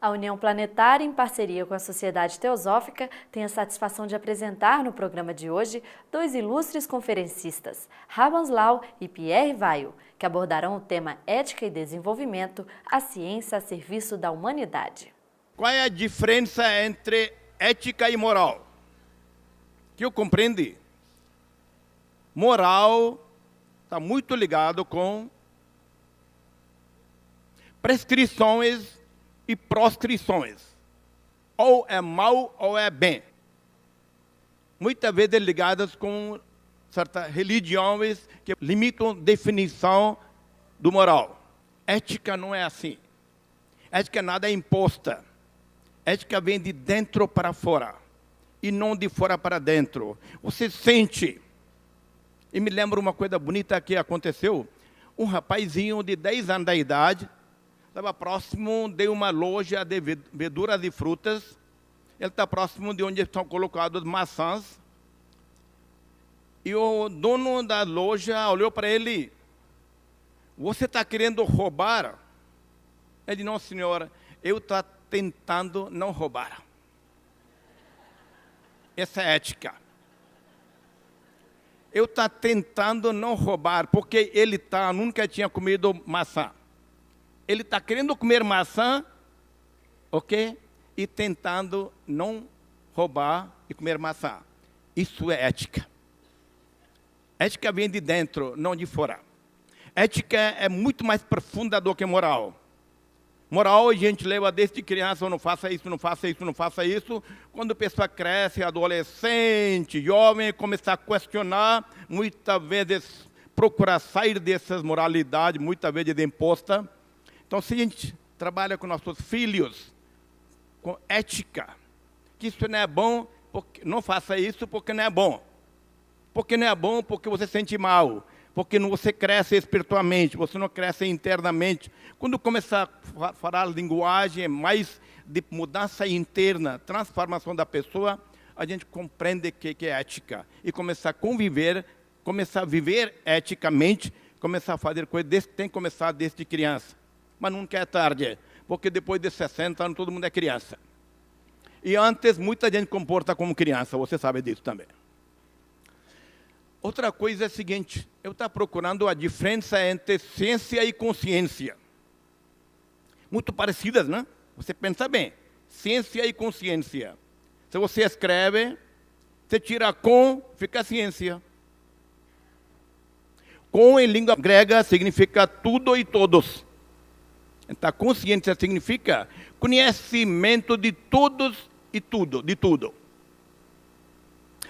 A União Planetária, em parceria com a Sociedade Teosófica, tem a satisfação de apresentar no programa de hoje dois ilustres conferencistas, Rabans Lau e Pierre Vaillant, que abordarão o tema Ética e Desenvolvimento, a ciência a serviço da humanidade. Qual é a diferença entre ética e moral? Que eu compreendi. Moral está muito ligado com prescrições e proscrições. Ou é mal ou é bem. Muitas vezes ligadas com certas religiões que limitam a definição do moral. Ética não é assim. Ética nada é imposta. Ética vem de dentro para fora. E não de fora para dentro. Você sente. E me lembro uma coisa bonita que aconteceu. Um rapazinho de 10 anos da idade estava próximo de uma loja de verduras e frutas. Ele está próximo de onde estão colocadas maçãs. E o dono da loja olhou para ele. Você está querendo roubar? Ele disse, não, senhora, eu estou tentando não roubar. Essa é ética. Eu estou tentando não roubar, porque ele nunca tinha comido maçã. Ele está querendo comer maçã, ok? E tentando não roubar e comer maçã. Isso é ética. Ética vem de dentro, não de fora. Ética é muito mais profunda do que moral. Moral a gente leva desde criança, não faça isso, não faça isso, não faça isso. Quando a pessoa cresce, adolescente, jovem, começa a questionar, muitas vezes procurar sair dessas moralidades, muitas vezes imposta. Então, se a gente trabalha com nossos filhos, com ética, que isso não é bom, não faça isso porque não é bom. Porque não é bom porque você se sente mal. Porque você cresce espiritualmente, você não cresce internamente. Quando começar a falar linguagem mais de mudança interna, transformação da pessoa, a gente compreende o que é ética. E começar a conviver, começar a viver eticamente, começar a fazer coisas, tem que começar desde criança. Mas nunca é tarde, porque depois de 60 anos todo mundo é criança. E antes, muita gente comporta como criança, você sabe disso também. Outra coisa é a seguinte, eu estou procurando a diferença entre ciência e consciência. Muito parecidas, né? Você pensa bem, ciência e consciência. Se você escreve, você tira com, fica ciência. Com em língua grega significa tudo e todos. Então, consciência significa conhecimento de todos e tudo, de tudo.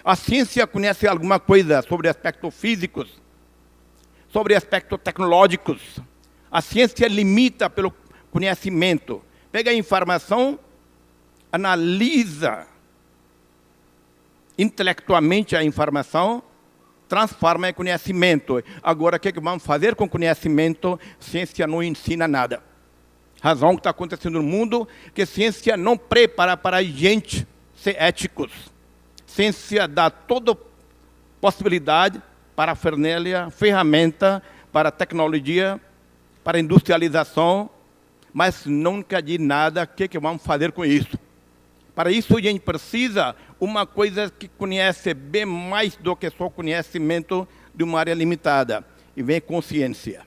A ciência conhece alguma coisa sobre aspectos físicos, sobre aspectos tecnológicos. A ciência limita pelo conhecimento. Pega a informação, analisa intelectualmente a informação, transforma em conhecimento. Agora, o que vamos fazer com conhecimento? Ciência não ensina nada. Razão que está acontecendo no mundo, que a ciência não prepara para a gente ser éticos. Ciência dá toda possibilidade para a ferramenta, para a tecnologia, para a industrialização, mas nunca diz nada o que vamos fazer com isso. Para isso, a gente precisa uma coisa que conhece bem mais do que só conhecimento de uma área limitada, e vem consciência.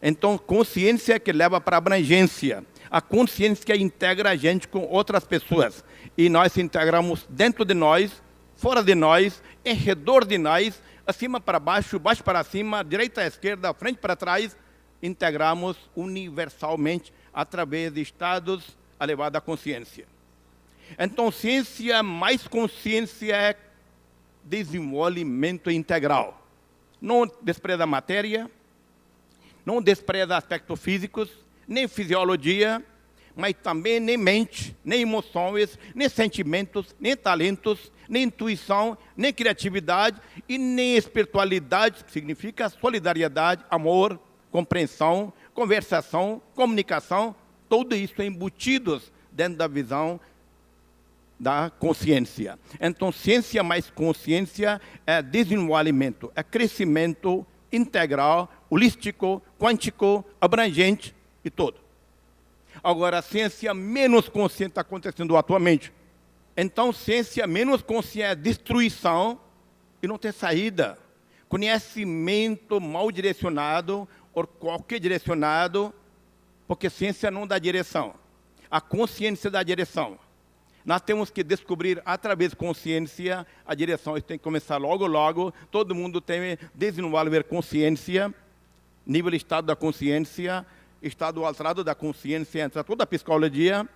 Então, consciência que leva para a abrangência. A consciência que integra a gente com outras pessoas. E nós integramos dentro de nós, fora de nós, em redor de nós, acima para baixo, baixo para cima, direita à esquerda, frente para trás, integramos universalmente através de estados elevados à consciência. Então, ciência mais consciência é desenvolvimento integral. Não despreza a matéria, não despreza aspectos físicos, nem fisiologia, mas também nem mente, nem emoções, nem sentimentos, nem talentos, nem intuição, nem criatividade e nem espiritualidade, que significa solidariedade, amor, compreensão, conversação, comunicação, tudo isso é embutidos dentro da visão da consciência. Então, ciência mais consciência é desenvolvimento, é crescimento integral, holístico, quântico, abrangente e todo. Agora, a ciência menos consciente está acontecendo atualmente. Então, ciência menos consciente é destruição e não tem saída. Conhecimento mal direcionado, ou qualquer direcionado, porque ciência não dá direção. A consciência dá direção. Nós temos que descobrir, através da consciência, a direção. Isso tem que começar logo, logo. Todo mundo tem que desenvolver consciência, nível estado da consciência, estado alterado da consciência, entra toda a psicologia.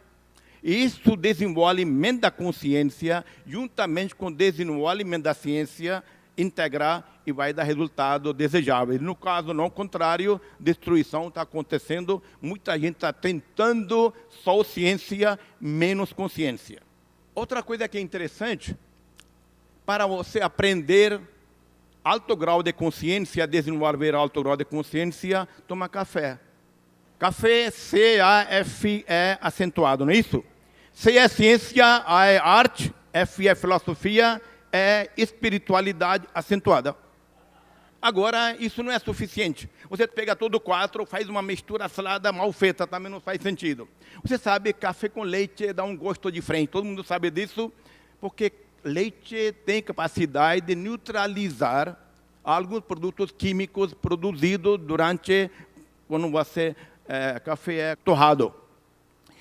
Isso desenvolvimento da consciência, juntamente com o desenvolvimento da ciência, integrar e vai dar resultado desejável. No caso, não contrário, destruição está acontecendo, muita gente está tentando só ciência, menos consciência. Outra coisa que é interessante, para você aprender alto grau de consciência, desenvolver alto grau de consciência, toma café. Café, C-A-F-E acentuado, não é isso? C é ciência, A é arte, F é filosofia, é espiritualidade acentuada. Agora, isso não é suficiente. Você pega todo quatro, faz uma mistura salada mal feita, também não faz sentido. Você sabe, café com leite dá um gosto diferente. Todo mundo sabe disso, porque leite tem capacidade de neutralizar alguns produtos químicos produzidos durante, quando você, café é torrado.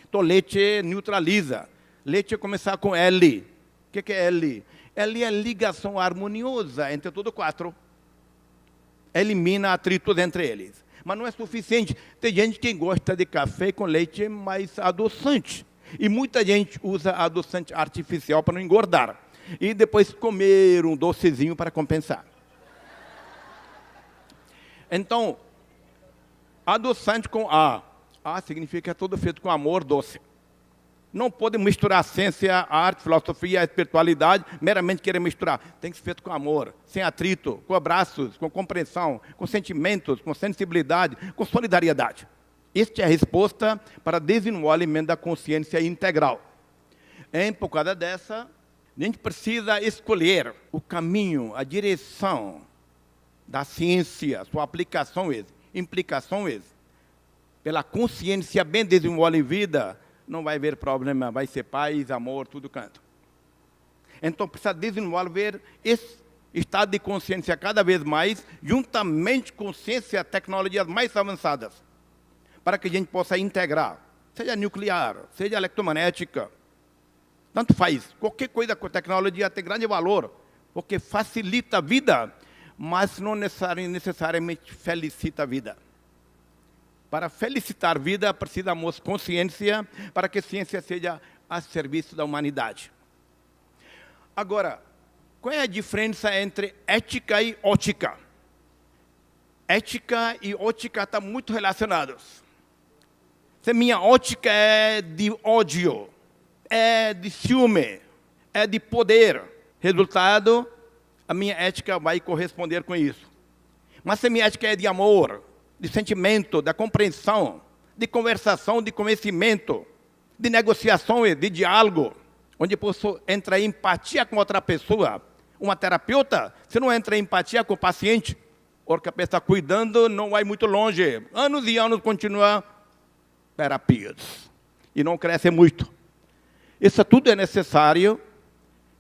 Então, leite neutraliza. Leite começa com L. O que é L? L é ligação harmoniosa entre todos quatro. Elimina atritos entre eles. Mas não é suficiente. Tem gente que gosta de café com leite mais adoçante. E muita gente usa adoçante artificial para não engordar. E depois comer um docezinho para compensar. Então, adoçante com A. A significa que é tudo feito com amor doce. Não pode misturar a ciência, a arte, a filosofia, a espiritualidade, meramente querer misturar. Tem que ser feito com amor, sem atrito, com abraços, com compreensão, com sentimentos, com sensibilidade, com solidariedade. Esta é a resposta para o desenvolvimento da consciência integral. Em por causa dessa, a gente precisa escolher o caminho, a direção da ciência, sua aplicação, implicação, pela consciência bem desenvolvida, não vai haver problema, vai ser paz, amor, tudo canto. Então, precisa desenvolver esse estado de consciência cada vez mais, juntamente com ciência e tecnologias mais avançadas, para que a gente possa integrar, seja nuclear, seja eletromagnética, tanto faz. Qualquer coisa com tecnologia tem grande valor, porque facilita a vida, mas não necessariamente felicita a vida. Para felicitar a vida, precisamos consciência para que a ciência seja a serviço da humanidade. Agora, qual é a diferença entre ética e ótica? Ética e ótica estão muito relacionados. Se minha ótica é de ódio, é de ciúme, é de poder, resultado, a minha ética vai corresponder com isso. Mas se minha ética é de amor, de sentimento, da compreensão, de conversação, de conhecimento, de negociação e de diálogo, onde posso entrar em empatia com outra pessoa. Uma terapeuta, se não entra em empatia com o paciente, porque a pessoa está cuidando, não vai muito longe. Anos e anos continua terapias. E não cresce muito. Isso tudo é necessário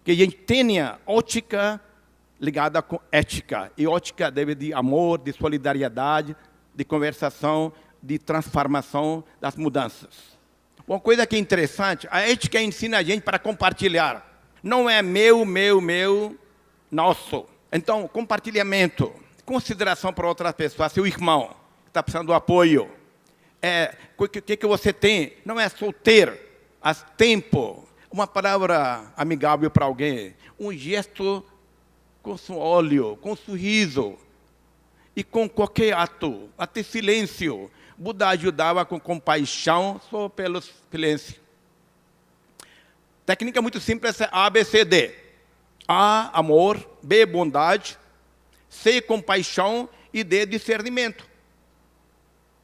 que a gente tenha ótica ligada com ética. E ótica deve de amor, de solidariedade, de conversação, de transformação das mudanças. Uma coisa que é interessante, a ética ensina a gente para compartilhar. Não é meu, nosso. Então, compartilhamento, consideração para outra pessoa, seu irmão, que está precisando de apoio. O que você tem? Não é só ter, tempo, uma palavra amigável para alguém, um gesto com seu olho, com sorriso, e com qualquer ato, até silêncio. Buda ajudava com compaixão só pelo silêncio. Técnica muito simples é ABCD. A, amor, B, bondade, C, compaixão e D, discernimento.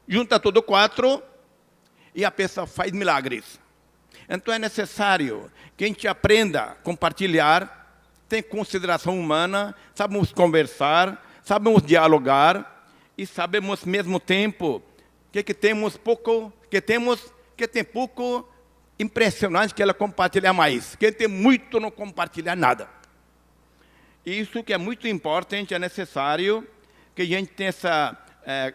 Junta tudo quatro e a pessoa faz milagres. Então é necessário que a gente aprenda a compartilhar, ter consideração humana, sabemos conversar, sabemos dialogar e sabemos, ao mesmo tempo, que temos pouco, que temos quem tem pouco, impressionante que ela compartilha mais. Quem tem muito, não compartilha nada. Isso que é muito importante, é necessário que a gente tenha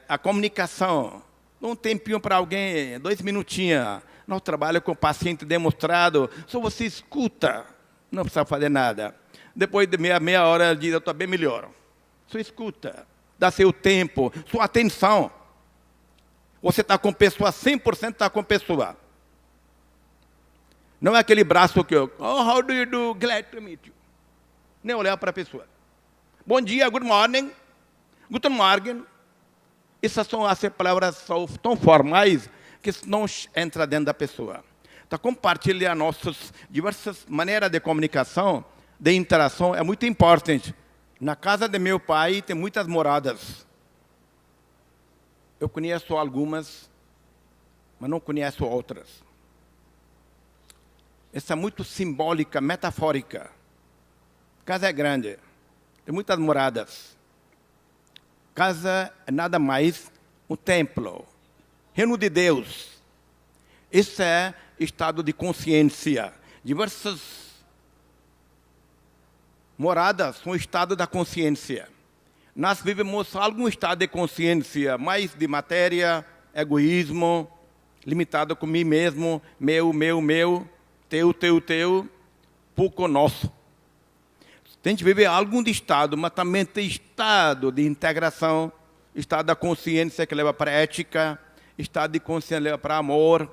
a comunicação. Dá um tempinho para alguém, 2 minutinhos. No trabalho com o paciente demonstrado, só você escuta, não precisa fazer nada. Depois de meia hora, ele diz, eu estou bem melhor. Só escuta, dá seu tempo, sua atenção. Você está com pessoa, 100% está com pessoa. Não é aquele braço que eu, oh, how do you do? Glad to meet you. Nem olhar para a pessoa. Bom dia, good morning, guten Morgen. Essas são as palavras tão formais que não entra dentro da pessoa. Então, compartilhar nossas diversas maneiras de comunicação, de interação, é muito importante. Na casa de meu pai tem muitas moradas. Eu conheço algumas, mas não conheço outras. Essa é muito simbólica, metafórica. Casa é grande, tem muitas moradas. Casa é nada mais um templo, reino de Deus. Esse é estado de consciência. Diversas moradas são estado da consciência. Nós vivemos algum estado de consciência, mais de matéria, egoísmo, limitado com mim mesmo, meu, teu, pouco nosso. A gente vive algum de estado, mas também tem estado de integração, estado da consciência que leva para a ética, estado de consciência leva para amor,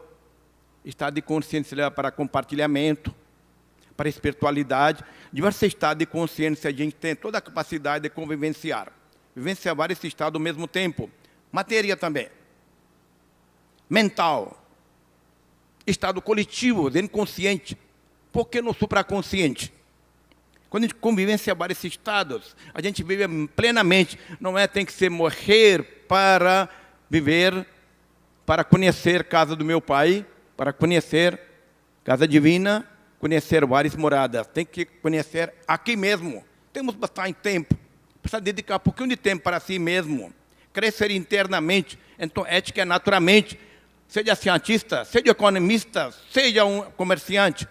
estado de consciência leva para compartilhamento, para espiritualidade. Diversos estados de consciência, a gente tem toda a capacidade de convivenciar. Vivenciar vários estados ao mesmo tempo. Matéria também. Mental. Estado coletivo, inconsciente. Por que no supraconsciente? Quando a gente convivencia vários estados, a gente vive plenamente. Não é tem que ser morrer para viver, para conhecer a casa do meu pai, para conhecer a casa divina, conhecer várias moradas. Tem que conhecer aqui mesmo. Temos bastante tempo. Precisa dedicar um pouquinho de tempo para si mesmo. Crescer internamente. Então, ética é naturalmente. Seja cientista, seja economista, seja um comerciante,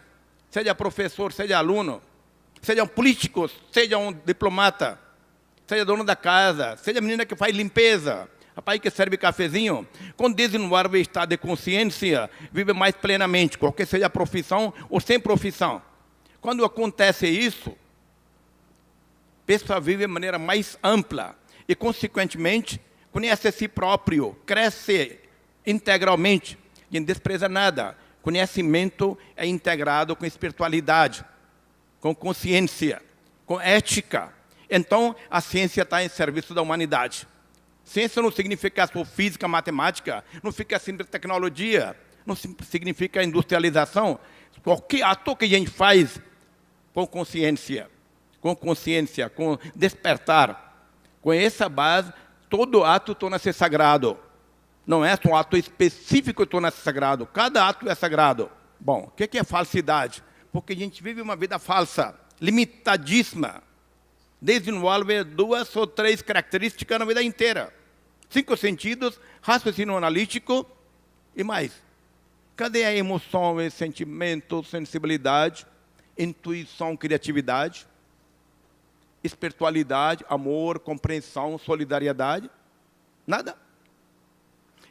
seja professor, seja aluno, seja um político, seja um diplomata, seja dono da casa, seja menina que faz limpeza, rapaz que serve cafezinho. Quando desenvolve o estado de consciência, vive mais plenamente, qualquer seja a profissão ou sem profissão. Quando acontece isso, a pessoa vive de maneira mais ampla e, consequentemente, conhece a si próprio, cresce integralmente, e não despreza nada. Conhecimento é integrado com espiritualidade, com consciência, com ética. Então, a ciência está em serviço da humanidade. Ciência não significa só física, matemática, não fica simples tecnologia, não significa industrialização. Qualquer ato que a gente faz com consciência, com despertar, com essa base, todo ato torna-se sagrado. Não é só um ato específico que torna-se sagrado. Cada ato é sagrado. Bom, o que é falsidade? Porque a gente vive uma vida falsa, limitadíssima. Desenvolve 2 ou 3 características na vida inteira. 5 sentidos, raciocínio analítico e mais. Cadê a emoção, sentimento, sensibilidade, intuição, criatividade, espiritualidade, amor, compreensão, solidariedade? Nada.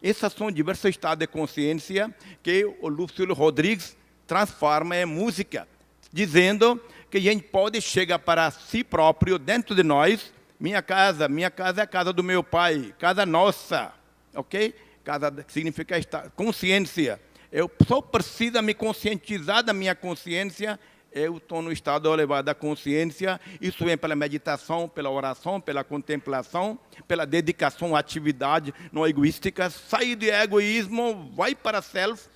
Esses são diversos estados de consciência que o Lúcio Rodrigues transforma em música, dizendo que a gente pode chegar para si próprio, dentro de nós. Minha casa é a casa do meu pai, casa nossa, ok? Casa significa consciência. Eu só preciso me conscientizar da minha consciência. Eu estou no estado elevado da consciência. Isso vem pela meditação, pela oração, pela contemplação, pela dedicação à atividade não egoística. Sair do egoísmo, vai para self,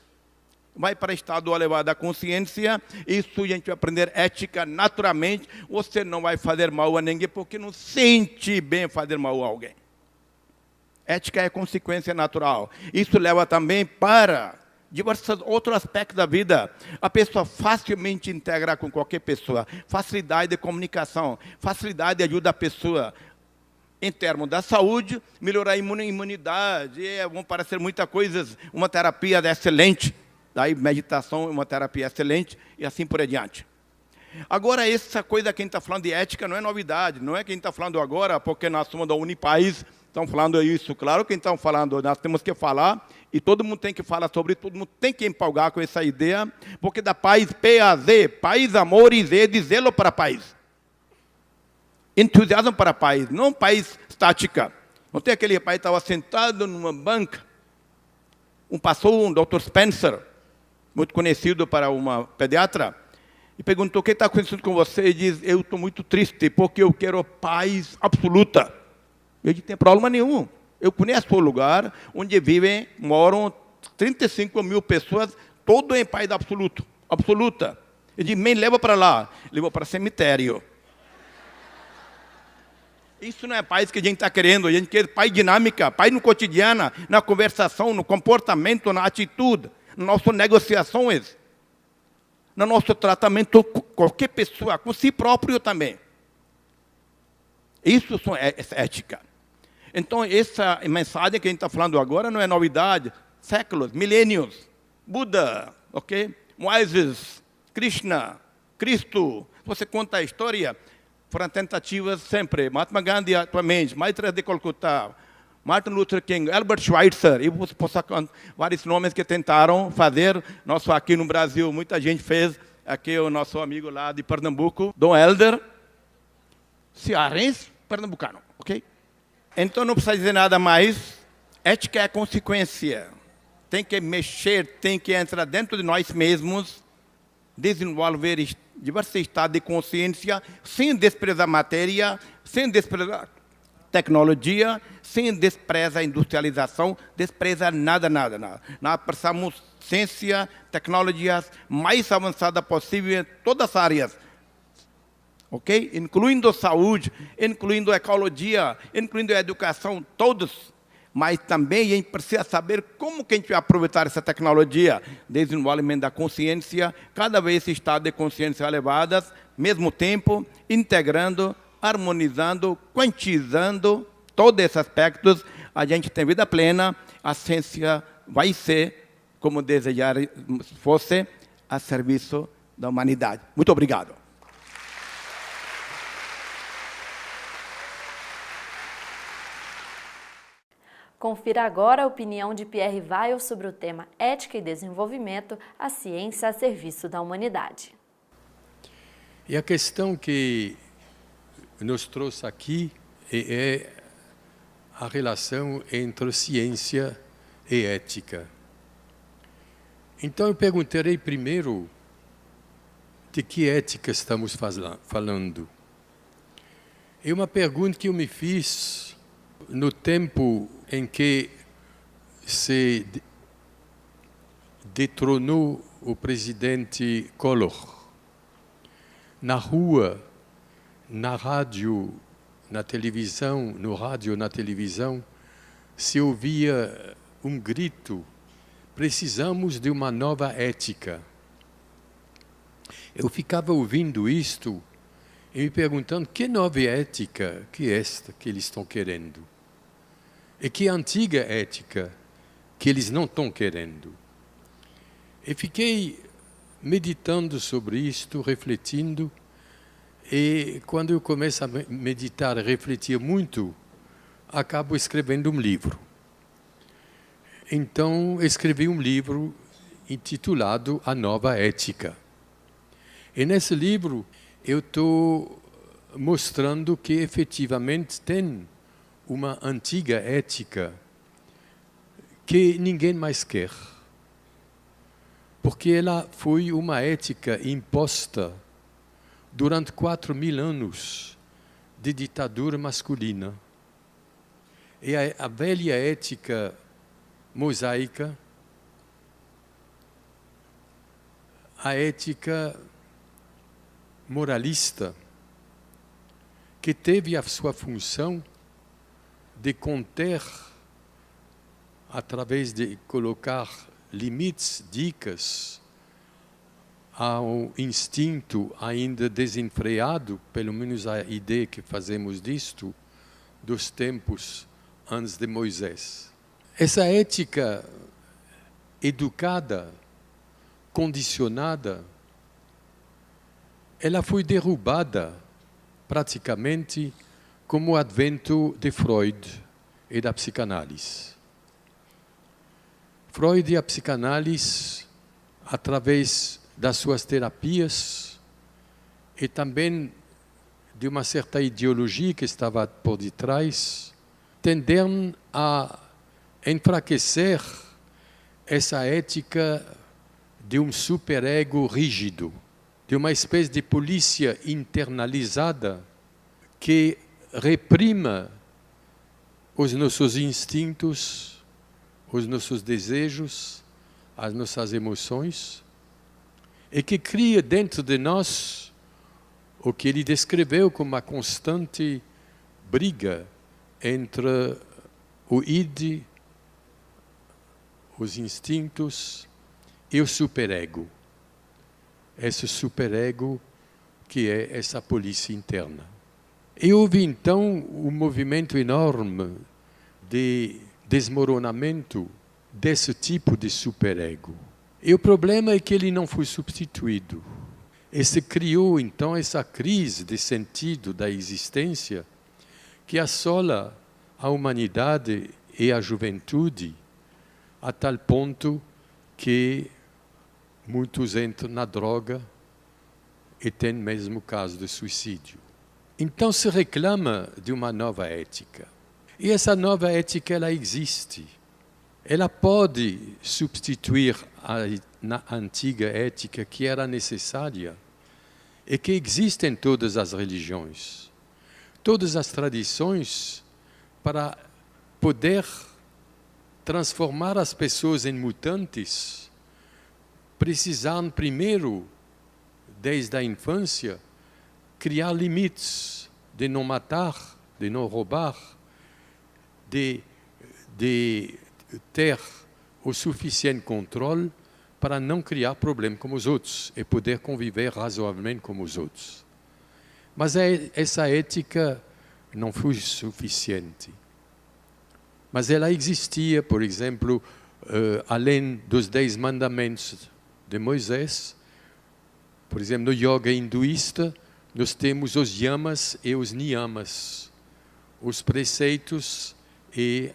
vai para o estado elevado da consciência. Isso a gente vai aprender ética naturalmente. Você não vai fazer mal a ninguém porque não sente bem fazer mal a alguém. Ética é consequência natural. Isso leva também para diversos outros aspectos da vida. A pessoa facilmente integra com qualquer pessoa. Facilidade de comunicação, facilidade de ajuda a pessoa. em termos da saúde, melhorar a imunidade, vão parecer muitas coisas, uma terapia excelente, daí meditação é uma terapia excelente, e assim por diante. Agora, essa coisa que a gente está falando de ética não é novidade, não é que a gente está falando agora, porque nós somos da Unipaís, estão falando isso. Claro que estão falando, nós temos que falar, e todo mundo tem que falar sobre isso, todo mundo tem que empolgar com essa ideia, porque da paz, P-A-Z, paz, amor e Z, de zelo para a paz. Entusiasmo para a paz, não paz estática. Não tem aquele pai que estava sentado numa banca, passou um Dr. Spencer, muito conhecido para uma pediatra, e perguntou: o que está acontecendo com você? E diz: eu estou muito triste, porque eu quero paz absoluta. Eu disse: não tem problema nenhum. Eu conheço o lugar onde moram 35 mil pessoas, todo em paz absoluta. Ele disse: me leva para lá. Levou para o cemitério. Isso não é paz que a gente está querendo. A gente quer paz dinâmica, paz no cotidiano, na conversação, no comportamento, na atitude, nas nossas negociações, no nosso tratamento com qualquer pessoa, com si próprio também. Isso é ética. Então, essa mensagem que a gente está falando agora não é novidade. Séculos, milênios, Buda, ok? Moisés, Krishna, Cristo. Você conta a história, foram tentativas sempre. Mahatma Gandhi atualmente, Maitreya de Calcutá, Martin Luther King, Albert Schweitzer, e você possa vários nomes que tentaram fazer. Nosso aqui no Brasil, muita gente fez. Aqui o nosso amigo lá de Pernambuco, Dom Helder, cearense, pernambucano, ok? Então não precisa dizer nada mais. Ética é consequência. Tem que mexer, tem que entrar dentro de nós mesmos, desenvolver diversos estados de consciência, sem desprezar a matéria, sem desprezar tecnologia, sem desprezar a industrialização, desprezar nada. Nós precisamos ciência, tecnologias mais avançadas possível em todas as áreas, ok? Incluindo saúde, incluindo ecologia, incluindo a educação, todos. Mas também a gente precisa saber como que a gente vai aproveitar essa tecnologia, desenvolvimento da consciência, cada vez esse estado de consciência elevadas, mesmo tempo, integrando, harmonizando, quantizando todos esses aspectos, a gente tem vida plena, a ciência vai ser, como desejar fosse, a serviço da humanidade. Muito obrigado. Confira agora a opinião de Pierre Weil sobre o tema Ética e Desenvolvimento, a ciência a serviço da humanidade. E a questão que nos trouxe aqui é a relação entre ciência e ética. Então eu perguntarei primeiro de que ética estamos falando. É uma pergunta que eu me fiz no tempo em que se detronou o presidente Collor. Na rua, na rádio, na televisão, no rádio, na televisão, se ouvia um grito: precisamos de uma nova ética. Eu ficava ouvindo isto e me perguntando: que nova ética que é esta que eles estão querendo? E que antiga ética que eles não estão querendo? E fiquei meditando sobre isto, refletindo, e quando eu começo a meditar, a refletir muito, acabo escrevendo um livro. Então, escrevi um livro intitulado A Nova Ética. E nesse livro, eu estou mostrando que efetivamente tem uma antiga ética que ninguém mais quer. Porque ela foi uma ética imposta durante 4.000 anos de ditadura masculina. E a velha ética mosaica, a ética moralista, que teve a sua função de conter, através de colocar limites, dicas, ao instinto ainda desenfreado, pelo menos a ideia que fazemos disto, dos tempos antes de Moisés. Essa ética educada, condicionada, ela foi derrubada praticamente com o advento de Freud e da psicanálise. Freud e a psicanálise, através das suas terapias e também de uma certa ideologia que estava por detrás, tenderam a enfraquecer essa ética de um superego rígido, de uma espécie de polícia internalizada que reprima os nossos instintos, os nossos desejos, as nossas emoções, e que cria dentro de nós o que ele descreveu como uma constante briga entre o id, os instintos e o superego. Esse superego que é essa polícia interna. E houve então um movimento enorme de desmoronamento desse tipo de superego. E o problema é que ele não foi substituído. E se criou então essa crise de sentido da existência que assola a humanidade e a juventude a tal ponto que muitos entram na droga e tem mesmo caso de suicídio. Então se reclama de uma nova ética. E essa nova ética, ela existe. Ela pode substituir a antiga ética que era necessária e que existe em todas as religiões. Todas as tradições para poder transformar as pessoas em mutantes precisaram primeiro, desde a infância, criar limites de não matar, de não roubar, de ter o suficiente controle para não criar problema com os outros e poder conviver razoavelmente com os outros. Mas essa ética não foi suficiente. Mas ela existia, por exemplo, além dos 10 mandamentos de Moisés. Por exemplo, no yoga hinduísta, nós temos os yamas e os niyamas, os preceitos e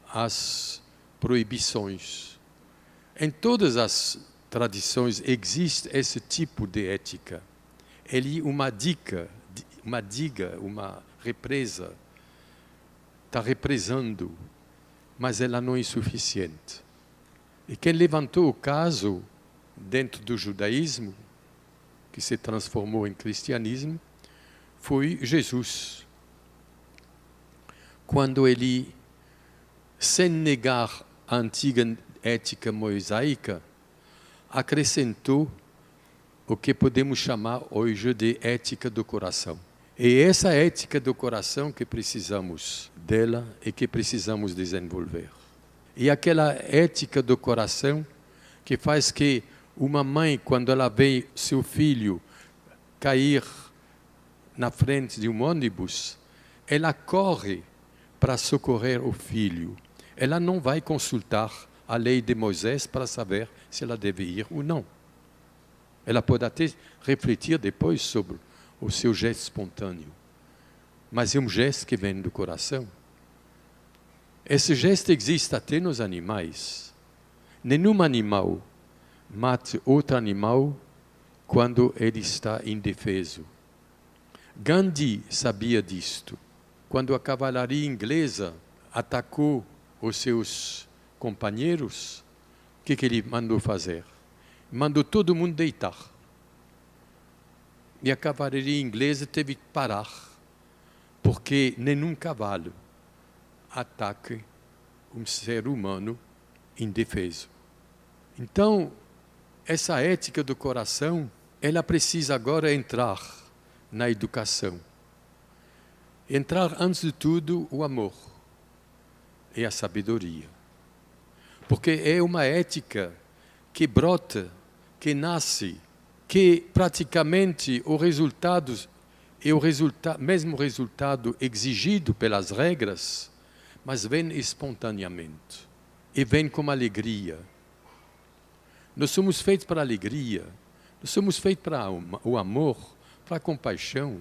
as proibições. Em todas as tradições existe esse tipo de ética. Ele uma diga, uma represa, está represando, mas ela não é suficiente. E quem levantou o caso dentro do judaísmo, que se transformou em cristianismo, foi Jesus. Quando ele, sem negar a antiga ética mosaica, acrescentou o que podemos chamar hoje de ética do coração. E essa ética do coração que precisamos dela e que precisamos desenvolver. E aquela ética do coração que faz que uma mãe, quando ela vê seu filho cair na frente de um ônibus, ela corre para socorrer o filho. Ela não vai consultar a lei de Moisés para saber se ela deve ir ou não. Ela pode até refletir depois sobre o seu gesto espontâneo. Mas é um gesto que vem do coração. Esse gesto existe até nos animais. Nenhum animal mata outro animal quando ele está indefeso. Gandhi sabia disto. Quando a cavalaria inglesa atacou os seus companheiros, o que ele mandou fazer? Mandou todo mundo deitar. E a cavalaria inglesa teve que parar, porque nenhum cavalo ataque um ser humano indefeso. Então, essa ética do coração, ela precisa agora entrar na educação. Entrar, antes de tudo, o amor e a sabedoria. Porque é uma ética que brota, que nasce, que praticamente o resultado é o mesmo resultado exigido pelas regras, mas vem espontaneamente e vem com alegria. Nós somos feitos para a alegria, nós somos feitos para o amor, para a compaixão.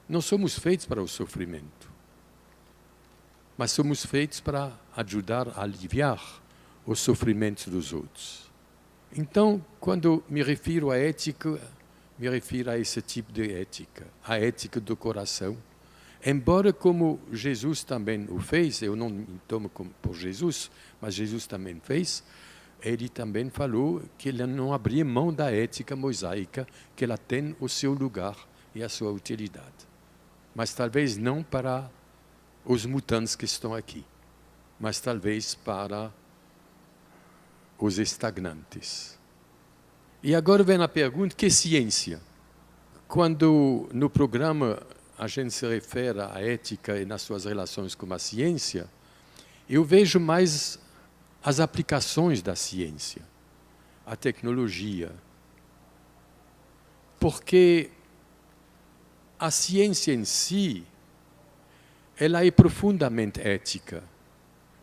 Não somos feitos para o sofrimento, mas somos feitos para ajudar a aliviar os sofrimentos dos outros. Então, quando me refiro à ética, me refiro a esse tipo de ética, a ética do coração. Embora como Jesus também o fez, eu não me tomo por Jesus, mas Jesus também fez, ele também falou que ele não abria mão da ética mosaica, que ela tem o seu lugar e a sua utilidade. Mas talvez não para os mutantes que estão aqui, mas talvez para os estagnantes. E agora vem a pergunta, que ciência? Quando no programa a gente se refere à ética e nas suas relações com a ciência, eu vejo mais as aplicações da ciência, a tecnologia. Porque a ciência em si, ela é profundamente ética.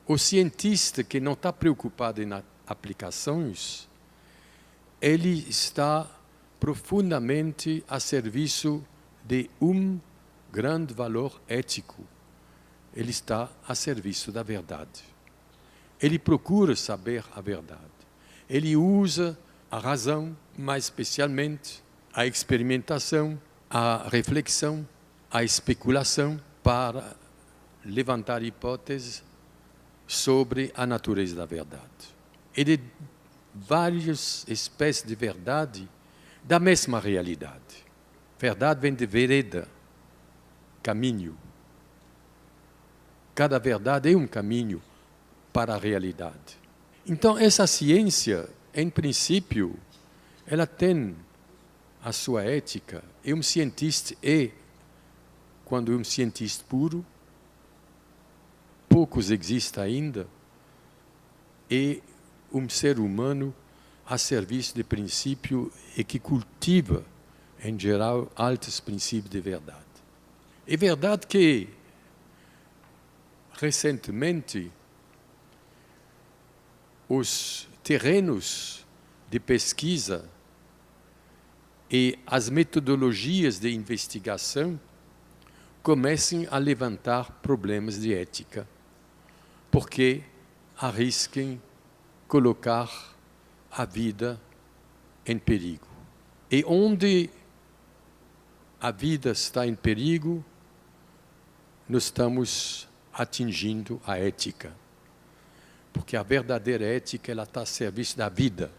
O cientista que não está preocupado em aplicações, ele está profundamente a serviço de um grande valor ético. Ele está a serviço da verdade. Ele procura saber a verdade. Ele usa a razão, mais especialmente a experimentação, a reflexão, a especulação para levantar hipóteses sobre a natureza da verdade. E de várias espécies de verdade da mesma realidade. Verdade vem de vereda, caminho. Cada verdade é um caminho para a realidade. Então, essa ciência, em princípio, ela tem a sua ética. E um cientista quando é um cientista puro, poucos existem ainda, é um ser humano a serviço de princípio e que cultiva, em geral, altos princípios de verdade. É verdade que, recentemente, os terrenos de pesquisa e as metodologias de investigação comecem a levantar problemas de ética, porque arrisquem colocar a vida em perigo. E onde a vida está em perigo, nós estamos atingindo a ética. Porque a verdadeira ética, ela está a serviço da vida.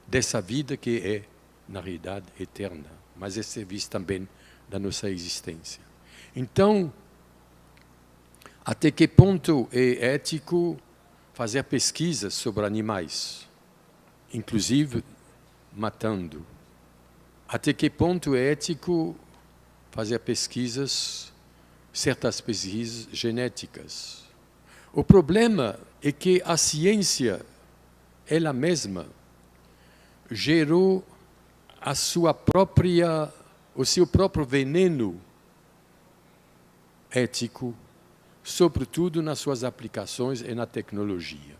Dessa vida que é, na realidade, eterna. Mas é serviço também da nossa existência. Então, até que ponto é ético fazer pesquisas sobre animais, inclusive matando? Até que ponto é ético fazer pesquisas, certas pesquisas genéticas? O problema é que a ciência, ela mesma, gerou o seu próprio veneno ético, sobretudo nas suas aplicações e na tecnologia.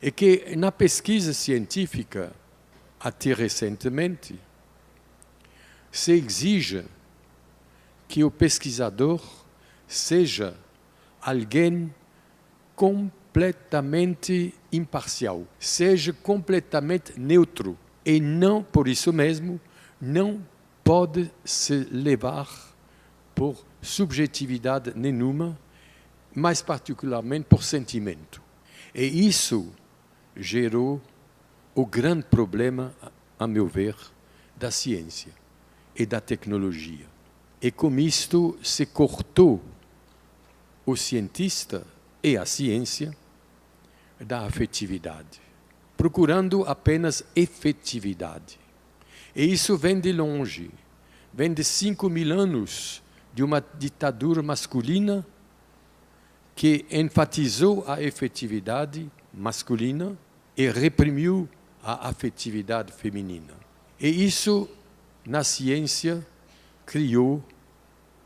E que na pesquisa científica, até recentemente, se exige que o pesquisador seja alguém completamente imparcial, seja completamente neutro e não, por isso mesmo, não pode se levar por subjetividade nenhuma, mais particularmente por sentimento. E isso gerou o grande problema, a meu ver, da ciência e da tecnologia. E com isto se cortou o cientista e a ciência da afetividade, procurando apenas efetividade. E isso vem de longe, vem de 5.000 anos de uma ditadura masculina que enfatizou a efetividade masculina e reprimiu a afetividade feminina. E isso, na ciência, criou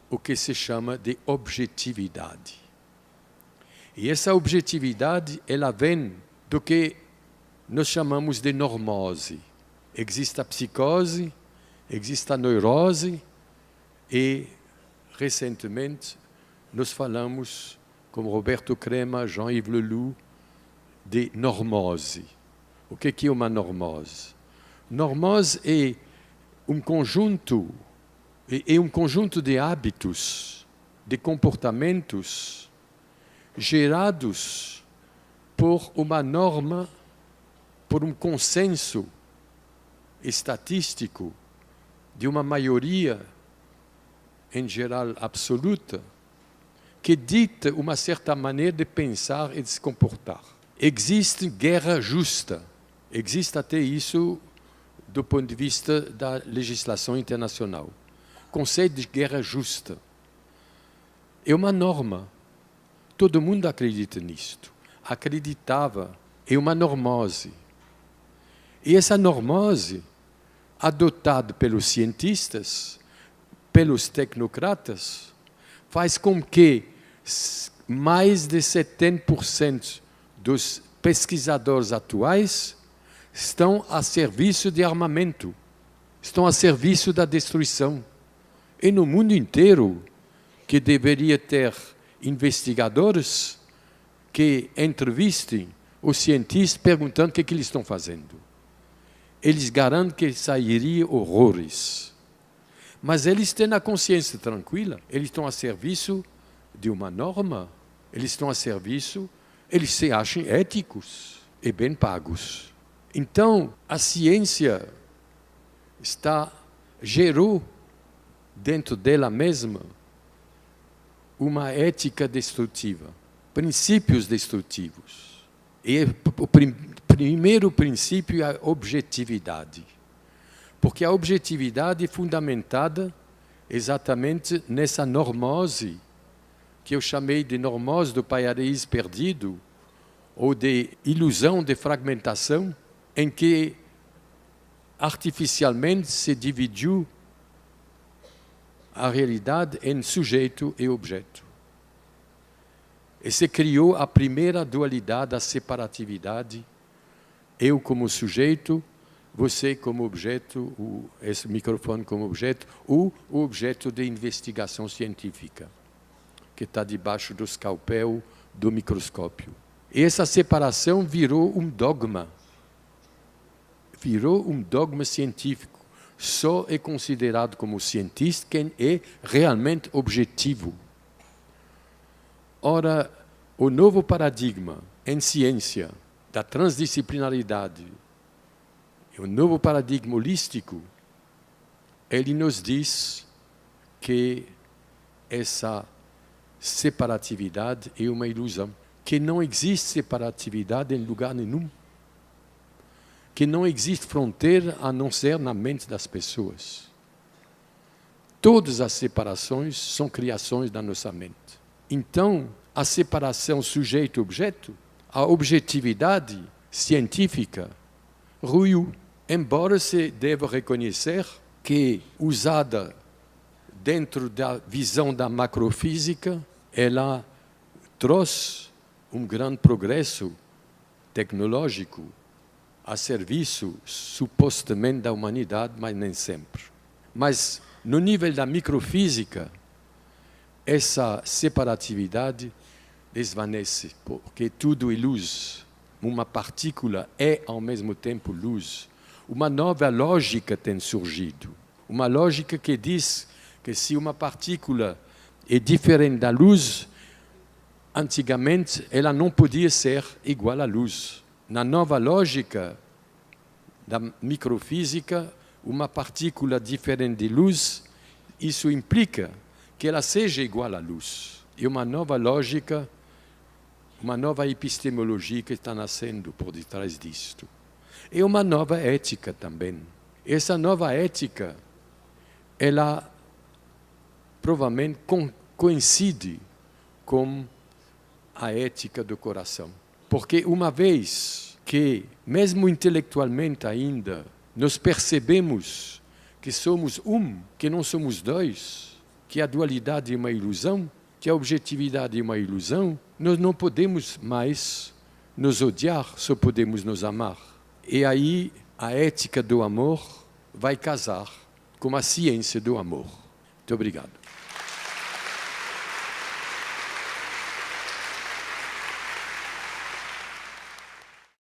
o que se chama de objetividade. E essa objetividade, ela vem do que nós chamamos de normose. Existe a psicose, existe a neurose e, recentemente, nós falamos, como Roberto Crema, Jean-Yves Leloup, de normose. O que é uma normose? Normose é um conjunto de hábitos, de comportamentos gerados por uma norma, por um consenso estatístico de uma maioria, em geral absoluta, que dita uma certa maneira de pensar e de se comportar. Existe guerra justa, existe até isso do ponto de vista da legislação internacional. O conceito de guerra justa é uma norma. Todo mundo acredita nisto. Acreditava. É uma normose. E essa normose, adotada pelos cientistas, pelos tecnocratas, faz com que mais de 70% dos pesquisadores atuais estão a serviço de armamento, estão a serviço da destruição. E no mundo inteiro, que deveria ter investigadores que entrevistem os cientistas perguntando o que eles estão fazendo. Eles garantem que sairia horrores. Mas eles têm a consciência tranquila, eles estão a serviço de uma norma, eles estão a serviço, eles se acham éticos e bem pagos. Então, a ciência gerou dentro dela mesma uma ética destrutiva, princípios destrutivos. E o primeiro princípio é a objetividade. Porque a objetividade é fundamentada exatamente nessa normose, que eu chamei de normose do paraíso perdido, ou de ilusão de fragmentação, em que artificialmente se dividiu a realidade em sujeito e objeto. E se criou a primeira dualidade, a separatividade, eu como sujeito, você como objeto, esse microfone como objeto, ou o objeto de investigação científica, que está debaixo do escalpel do microscópio. E essa separação virou um dogma científico. Só é considerado como cientista quem é realmente objetivo. Ora, o novo paradigma em ciência da transdisciplinaridade, o novo paradigma holístico, ele nos diz que essa separatividade é uma ilusão, que não existe separatividade em lugar nenhum, que não existe fronteira a não ser na mente das pessoas. Todas as separações são criações da nossa mente. Então, a separação sujeito-objeto, a objetividade científica, ruiu. Embora se deva reconhecer que, usada dentro da visão da macrofísica, ela trouxe um grande progresso tecnológico a serviço, supostamente, da humanidade, mas nem sempre. Mas, no nível da microfísica, essa separatividade desvanece, porque tudo é luz. Uma partícula é, ao mesmo tempo, luz. Uma nova lógica tem surgido. Uma lógica que diz que se uma partícula é diferente da luz, antigamente ela não podia ser igual à luz. Na nova lógica da microfísica, uma partícula diferente de luz, isso implica que ela seja igual à luz. E uma nova lógica, uma nova epistemologia que está nascendo por detrás disto. E uma nova ética também. Essa nova ética, ela provavelmente coincide com a ética do coração. Porque uma vez que, mesmo intelectualmente ainda, nós percebemos que somos um, que não somos dois, que a dualidade é uma ilusão, que a objetividade é uma ilusão, nós não podemos mais nos odiar, só podemos nos amar. E aí a ética do amor vai casar com a ciência do amor. Muito obrigado.